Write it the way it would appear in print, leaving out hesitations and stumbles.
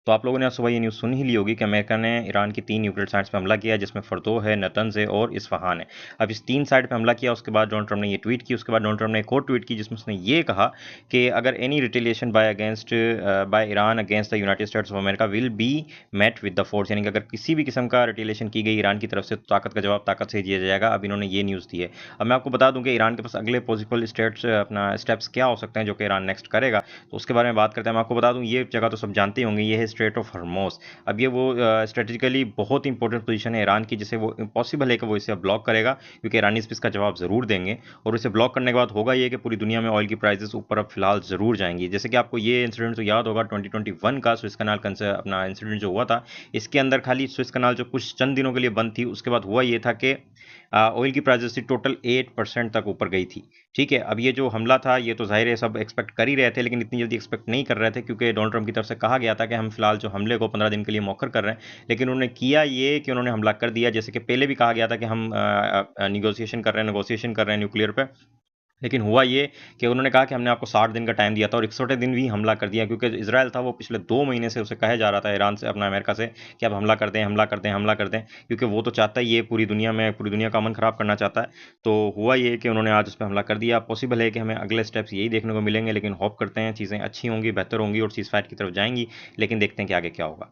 तो आप लोगों ने आज सुबह ये न्यूज़ सुन ही ली होगी कि अमेरिका ने ईरान की 3 न्यूक्लियर साइट्स पे हमला किया, जिसमें फर्दो है, नतंज है और इस्फहान है। अब इस 3 साइट पे हमला किया, उसके बाद डोनाल्ड ट्रंप ने ये ट्वीट की। उसके बाद डोनाल्ड ट्रंप ने एक और ट्वीट की जिसमें उसने ये कहा कि अगर any retaliation by Iran against the United States of America will be met with the force, यानी कि अगर किसी भी किस्म का रिटेलिएशन की गई ईरान की तरफ से तो ताकत का जवाब ताकत से दिया जाएगा। अब इन्होंने ये न्यूज़ दी है। अब मैं आपको बता दूं कि ईरान के पास अगले पॉसिबल स्टेप्स क्या हो सकते हैं जो कि ईरान नेक्स्ट करेगा, तो उसके बारे में बात करते हैं। मैं आपको बता दूं ये जगह तो सब जानते ही होंगे, ये है स्ट्रेट ऑफ हर्मोस। अब ये वो स्ट्रेटेजिकली बहुत इंपॉर्टेंट पोजीशन है ईरान की, जिसे वो इम्पॉसिबल है कि वो इसे ब्लॉक करेगा, क्योंकि ईरानीज इसका जवाब ज़रूर देंगे। और इसे ब्लॉक करने के बाद होगा ये कि पूरी दुनिया में ऑयल की प्राइसेस ऊपर अब फिलहाल ज़रूर जाएंगी। जैसे कि आपको ये इंसिडेंट तो याद होगा 2021 का स्विस कनाल अपना इंसिडेंट जो हुआ था, इसके अंदर खाली स्विस कनाल जो कुछ चंद दिनों के लिए बंद थी, उसके बाद हुआ ये था कि ऑयल की प्राइसेस थी टोटल 8% तक ऊपर गई थी। ठीक है, अब ये जो हमला था ये तो ज़ाहिर है सब एक्सपेक्ट कर ही रहे थे, लेकिन इतनी जल्दी एक्सपेक्ट नहीं कर रहे थे, क्योंकि डोनाल्ड ट्रंप की तरफ से कहा गया था कि हम फिलहाल जो हमले को 15 दिन के लिए मौखर कर रहे हैं, लेकिन उन्होंने किया ये कि उन्होंने हमला कर दिया। जैसे कि पहले भी कहा गया था कि हम नेगोशिएशन कर रहे हैं न्यूक्लियर पे, लेकिन हुआ ये कि उन्होंने कहा कि हमने आपको 60 दिन का टाइम दिया था और 61वें दिन भी हमला कर दिया, क्योंकि इजराइल था वो पिछले 2 महीने से उसे कहा जा रहा था ईरान से, अपना अमेरिका से, कि अब हमला कर दें, हमला कर दें, हमला कर दें, क्योंकि वो तो चाहता ही ये पूरी दुनिया का अमन खराब करना चाहता है। तो हुआ ये कि उन्होंने आज उस पर हमला कर दिया। पॉसिबल है कि हमें अगले स्टेप्स यही देखने को मिलेंगे, लेकिन होप करते हैं चीज़ें अच्छी होंगी, बेहतर होंगी और सीज़ फायर की तरफ जाएंगी, लेकिन देखते हैं कि आगे क्या होगा।